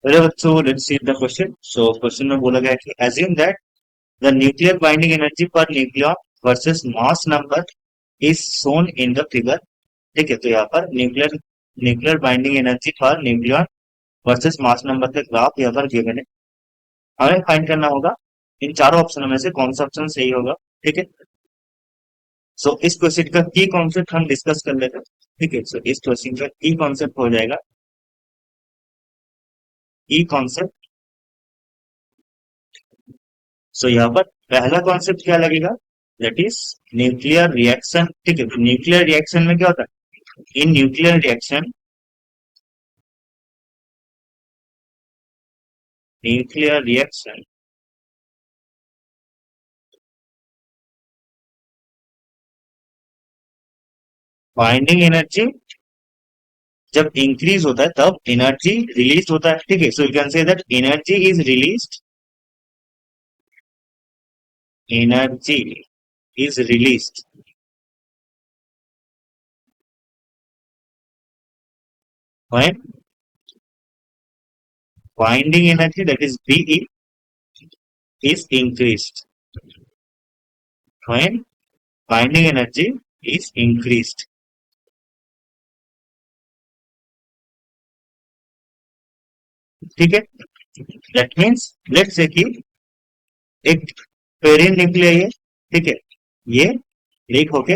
अरे बच्चों, let's see the question. So question में बोला गया कि assume that the nuclear binding energy per nucleon versus mass number is shown in the figure। ठीक है, तो यहाँ पर nuclear nuclear binding energy per nucleon versus mass number के ग्राफ यहाँ पर गिवन है। हमें फाइंड करना होगा इन चारों ऑप्शनों में से कौन सा ऑप्शन सही होगा। ठीक है, सो इस क्वेश्चन का की कॉन्सेप्ट हम डिस्कस कर लेते हैं। ठीक है, सो इस क्वेश्चन का की कॉन्सेप्ट हो जाएगा, की कॉन्सेप्ट। सो यहाँ पर पहला कॉन्सेप्ट क्या लगेगा, दैट इज न्यूक्लियर रिएक्शन। ठीक है, तो न्यूक्लियर रिएक्शन में क्या होता है, in nuclear reaction binding energy जब इंक्रीज होता है तब एनर्जी रिलीज होता है। ठीक है, so you can say that energy is released when binding energy, that is Be, is increased, when binding energy is increased। ठीक है, दैट मीन्स लेट्स से कि एक पेरेंट न्यूक्लियाई है। ठीक है, ये ब्रेक होके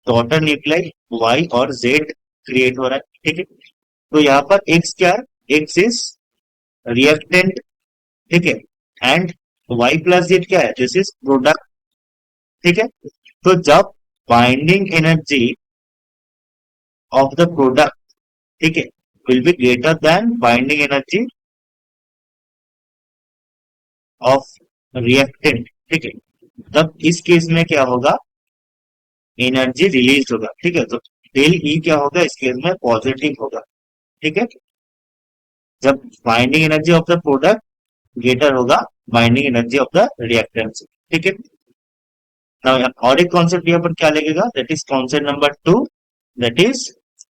डॉटर न्यूक्लियाई वाई और जेड क्रिएट हो रहा है। ठीक है, तो यहाँ पर एक्स क्या है, एक्स इज रिएक्टेंट। ठीक है, एंड वाई प्लस जेड क्या है, दिस इज प्रोडक्ट। ठीक है, तो जब binding energy of the product, ठीक है, will be greater than binding energy of reactant. ठीक है, तब इस केस में क्या होगा, एनर्जी रिलीज होगा। ठीक है, तो डेल ई क्या होगा, इस केस में पॉजिटिव होगा। ठीक है, जब binding energy of the product greater होगा binding energy of the reactant. ठीक है, और एक कॉन्सेप्ट यहाँ पर क्या लगेगा, that is concept number 2, that is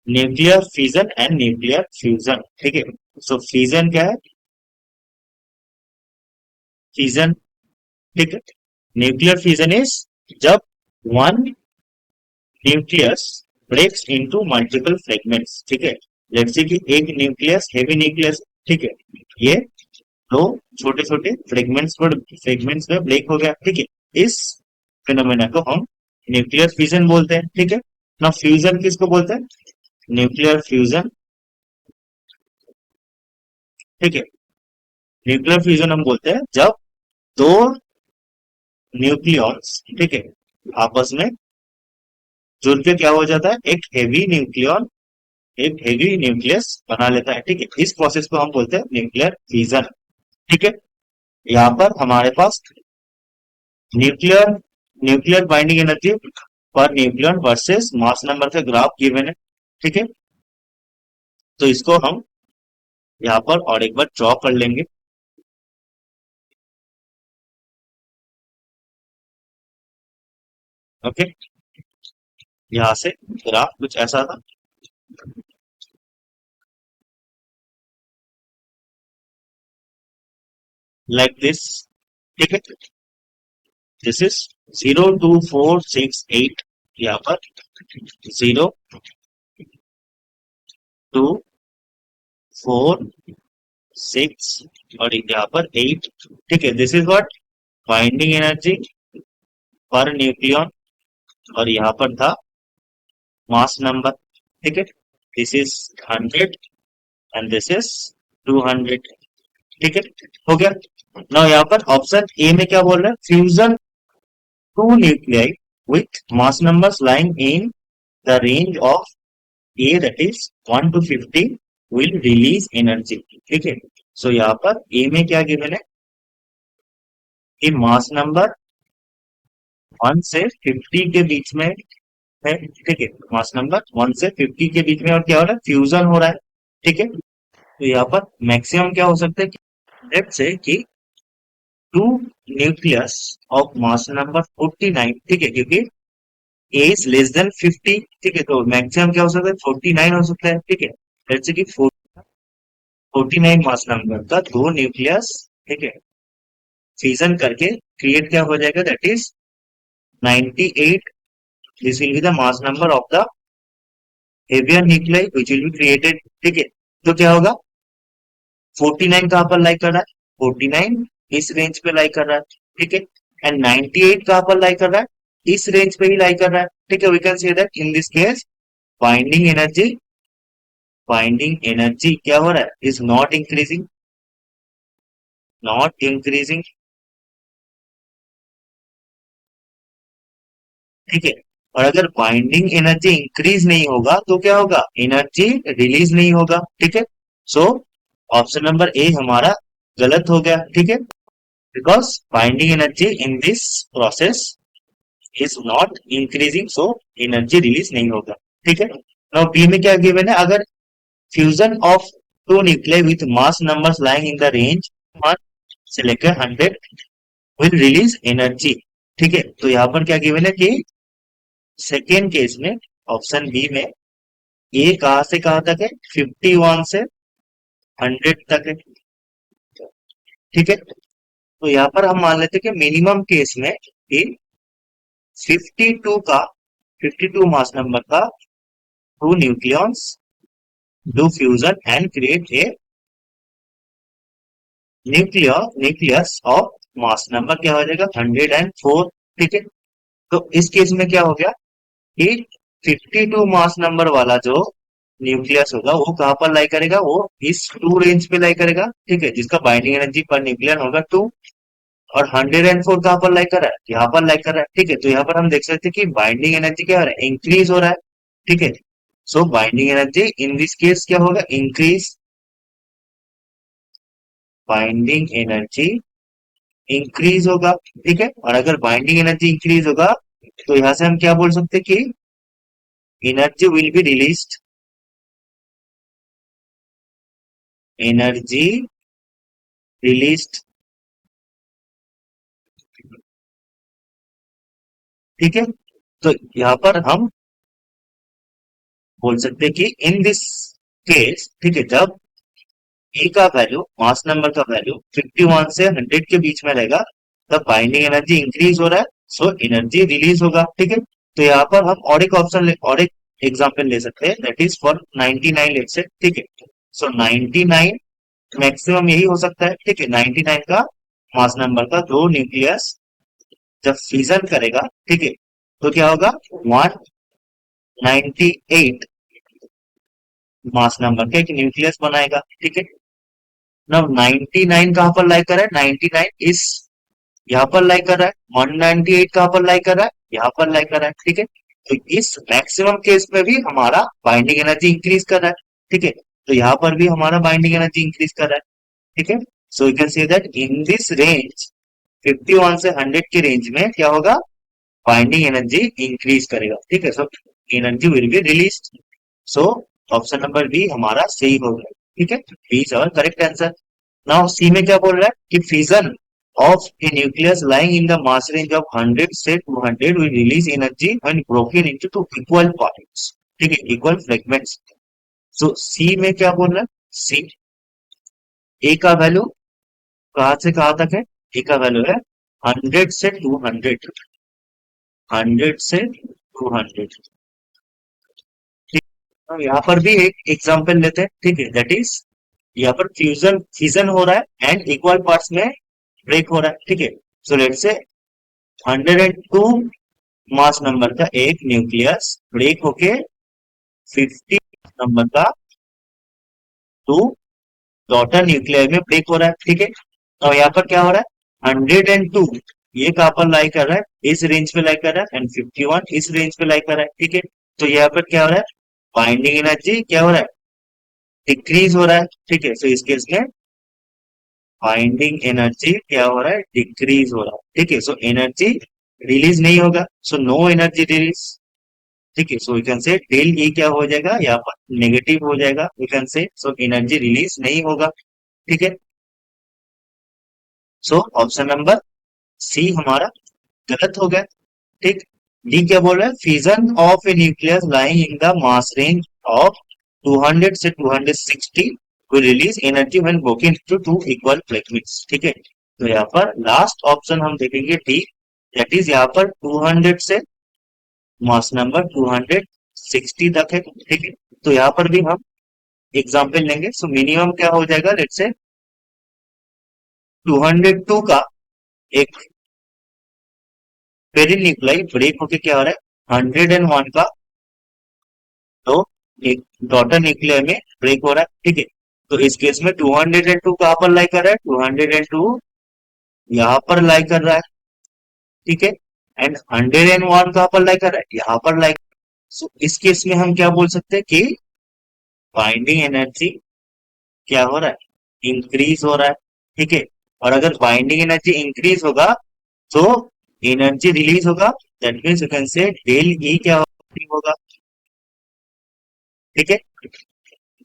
nuclear fission and nuclear fusion. ठीक है, सो फिजन क्या है, फिजन। ठीक है, न्यूक्लियर फिजन इज जब one nucleus breaks into multiple fragments. ठीक है, लेट्स से कि एक न्यूक्लियस हेवी न्यूक्लियस, ठीक है, ये दो छोटे छोटे फ्रेगमेंट्स में ब्रेक हो गया। ठीक है, इस फिनोमेना को हम न्यूक्लियर फ्यूजन बोलते हैं। ठीक है, ना फ्यूजन किसको बोलते हैं, न्यूक्लियर फ्यूजन। ठीक है, न्यूक्लियर फ्यूजन हम बोलते हैं जब दो न्यूक्लियॉन्स, ठीक है, आपस में जुड़ के क्या हो जाता है, एक हेवी न्यूक्लियस बना लेता है। ठीक है, इस प्रोसेस को हम बोलते हैं न्यूक्लियर फ्यूजन। ठीक है, यहाँ पर हमारे पास nuclear nuclear binding energy per nucleon versus mass number का ग्राफ गिवन है। ठीक है, तो इसको हम यहाँ पर और एक बार ड्रॉ कर लेंगे। ओके, यहाँ से ग्राफ कुछ ऐसा था। Like this. ठीक है, दिस इज 0 2 4 6 8, यहाँ पर 0 2 4 6 और यहाँ पर 8। ठीक है, this is what binding energy per nucleon, और यहाँ पर था मास नंबर। ठीक है, this is 100 and this is 200। ठीक है, हो गया ना। यहाँ पर ऑप्शन ए में क्या बोल रहे हैं, fusion two nuclei with mass numbers lying in the range of A, that is 1 to 50 will release energy. ठीक है, सो यहाँ पर ए में क्या गिवन है कि मास नंबर 1 से 50 के बीच में है। ठीक है, मास नंबर 1 से 50 के बीच में, और क्या हो रहा है, फ्यूजन हो रहा है। ठीक है, तो यहाँ पर मैक्सिमम क्या हो सकता है, लेट्स से कि two nucleus of mass number 49। ठीक है, क्योंकि ए इज लेस देन 50। ठीक है, तो मैक्सिमम क्या हो सकता है, 49 हो सकता है। ठीक है, लेट्स से कि 49 मास नंबर का दो न्यूक्लियस, ठीक है, फ्यूजन करके क्रिएट क्या हो जाएगा, that is 98. This will be the mass number of the heavier nuclei which will be created, ठीक है। तो क्या होगा, 49 कहां पर लाई कर रहा है, 49 इस रेंज पे लाई कर रहा है, ठीक है। एंड 98 कहां पर लाई कर रहा है, इस रेंज पे ही लाई कर रहा है, ठीक है। We can say that in this case binding energy क्या हो रहा है, इज नॉट इंक्रीजिंग, ठीक है। और अगर बाइंडिंग एनर्जी इंक्रीज नहीं होगा तो क्या होगा, एनर्जी रिलीज नहीं होगा, ठीक है। सो ऑप्शन नंबर ए हमारा गलत हो गया, ठीक है, because binding energy in this process is not increasing, so energy release नहीं होगा, ठीक है। नाउ बी में क्या गिवन है, अगर fusion of two nuclear with mass numbers lying in the range 1 से लेकर 100 विल रिलीज एनर्जी, ठीक है। तो यहाँ पर क्या गिवन है कि सेकेंड केस में ऑप्शन बी में ए कहां से कहां तक है, 51 से 100 तक है, ठीक है। तो यहाँ पर हम मान लेते हैं कि मिनिमम केस में कि 52 का 52 मास नंबर का two nucleons do fusion and create a nucleus of mass number क्या हो जाएगा, 104, ठीक है। तो इस केस में क्या हो गया कि 52 मास नंबर वाला जो न्यूक्लियस होगा वो कहां पर लाई करेगा, वो इस टू रेंज पे लाई करेगा, ठीक है, जिसका बाइंडिंग एनर्जी पर न्यूक्लियन होगा 2। और 104 कहां पर लाई कर रहा है, यहाँ पर लाई कर रहा है, ठीक है। तो यहाँ पर हम देख सकते हैं कि बाइंडिंग एनर्जी क्या हो रहा है, इंक्रीज हो रहा है, ठीक है। So binding energy in this case क्या होगा, इंक्रीज, बाइंडिंग एनर्जी इंक्रीज होगा, ठीक है। और अगर बाइंडिंग एनर्जी इंक्रीज होगा तो यहां से हम क्या बोल सकते हैं कि energy will be released, energy released, ठीक है। तो यहाँ पर हम बोल सकते हैं कि इन दिस केस, ठीक है, जब ए का वैल्यू, मास नंबर का वैल्यू 51 से 100 के बीच में रहेगा, तब बाइंडिंग एनर्जी इंक्रीज हो रहा है, सो एनर्जी रिलीज होगा, ठीक है। तो यहाँ पर हम और एक और एक एग्जांपल ले सकते हैं, that is for 99 let's say, ठीक है। सो 99 मैक्सिमम यही हो सकता है, ठीक है, 99 का मास नंबर का दो न्यूक्लियस जब फ्यूजन करेगा, ठीक है, तो क्या होगा, 198 मास नंबर का एक न्यूक्लियस बनाएगा, ठीक है। अब 99 कहां पर लाई कर रहा है, 99 इस यहाँ पर लाई कर रहा है, 198 कहां पर लाई कर रहा है, यहाँ पर लाई कर रहा है, ठीक है। तो इस मैक्सिमम केस में भी हमारा बाइंडिंग एनर्जी इंक्रीज कर रहा है, ठीक है। तो यहाँ पर भी हमारा बाइंडिंग एनर्जी इंक्रीज कर रहा है, ठीक है। So you can say that in this range 51 से 100 के रेंज में क्या होगा, बाइंडिंग एनर्जी इंक्रीज करेगा, ठीक है। So energy will be release, so option number B हमारा सही हो गया, ठीक है, B is our correct answer. Now C में क्या बोल रहा है कि fission of a nucleus lying in the mass range of 100 से 200 will release energy when broken into two equal parts, ठीक है, इक्वल फ्रेगमेंट्स। सो सी में क्या बोल रहा है, सी ए का वैल्यू कहां से कहां तक है, ए का वैल्यू है 100 से 200, 100 से 200, ठीक। तो यहाँ पर भी एक एग्जांपल लेते हैं, ठीक है, दैट इज यहाँ पर फ्यूजन फिजन हो रहा है एंड इक्वल पार्ट्स में ब्रेक हो रहा है, ठीक है। So let's say 102 mass number का एक न्यूक्लियस ब्रेक होके 50 नंबर का टू डॉटर न्यूक्लियर में ब्रेक हो रहा है, ठीक है। तो यहाँ पर क्या हो रहा है, 102 ये कहां पर लाई कर रहा है, इस रेंज पे लाई कर रहा है, एंड 51 इस रेंज पे लाई कर रहा है, ठीक है। तो यहाँ पर क्या हो रहा है, बाइंडिंग एनर्जी क्या हो रहा है, डिक्रीज हो रहा है, ठीक है। सो इस केस में बाइंडिंग एनर्जी क्या हो रहा है, डिक्रीज हो रहा है, ठीक है। सो एनर्जी रिलीज नहीं होगा, सो नो एनर्जी रिलीज, ठीक है। So you can say del ये क्या हो जाएगा, यहाँ पर नेगेटिव हो जाएगा, यू कैन से, सो एनर्जी रिलीज नहीं होगा, ठीक है। सो ऑप्शन नंबर सी हमारा गलत हो गया, ठीक। डी क्या बोल रहा है, fusion of A nucleus lying in the mass range of 200 से 260 will release energy when broken into two equal fragments. ठीक है, तो यहाँ पर लास्ट ऑप्शन हम देखेंगे डी, दैट इज यहाँ पर 200 से मास नंबर 260 तक है। ठीक है, तो यहाँ पर भी हम एग्जाम्पल लेंगे। सो मिनिमम क्या हो जाएगा, लेट्स से 202 का एक पेरिल न्यूक्लाई ब्रेक होके क्या हो रहा है 101 का, तो एक डॉटर न्यूक्लियर में ब्रेक हो रहा है। ठीक है, तो इस केस में 202 कहां पर लाई कर रहा है, 202 यहाँ पर लाई कर रहा है। ठीक है, एंड 101 कहां पर लाई कर रहा है, यहाँ पर लाई। सो इस केस में हम क्या बोल सकते हैं कि बाइंडिंग एनर्जी क्या हो रहा है, इंक्रीज हो रहा है। ठीक है, और अगर बाइंडिंग एनर्जी इंक्रीज होगा तो एनर्जी रिलीज होगा, that means you can say del E क्या होगा। ठीक है,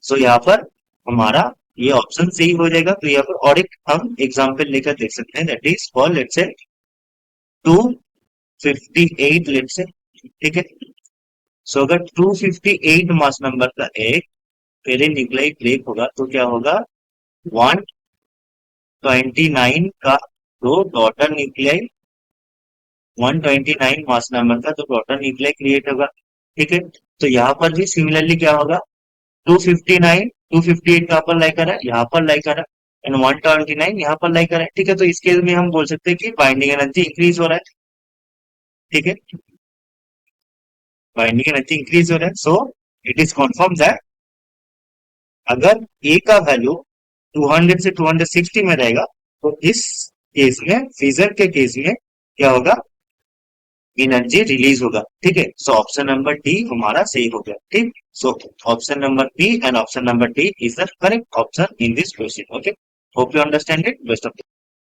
सो यहाँ पर हमारा ये ऑप्शन सही हो जाएगा। तो यहाँ पर और एक हम एग्जांपल लेकर देख सकते हैं, that is for let's say 258 let's say. ठीक है, सो अगर 258 मास नंबर का एक पेरिल न्यूक्लियर ब्रेक होगा तो क्या होगा 129 का दो डॉटर न्यूक्लियर, 129 मास नंबर का तो डॉटर न्यूक्लियर क्रिएट होगा। ठीक है, तो यहाँ पर भी सिमिलरली क्या होगा 259 258 कहां पर लाई कर रहा है, यहाँ पर लाई कर रहा है, एंड 129 यहाँ पर लाई कर रहा है। ठीक है, तो इस केस में हम बोल सकते हैं कि बाइंडिंग एनर्जी इंक्रीज हो रहा है। ठीक है, बाइंडिंग एनर्जी इंक्रीज हो रहा है। So it is confirm that अगर ए का वैल्यू 200 से 260 में रहेगा तो इस केस में फिजर के केस में क्या होगा, एनर्जी रिलीज होगा। ठीक है, सो ऑप्शन नंबर डी हमारा सही हो गया। ठीक, so option number B and option number D is the correct option in this question. Okay, hope you understand it. Best of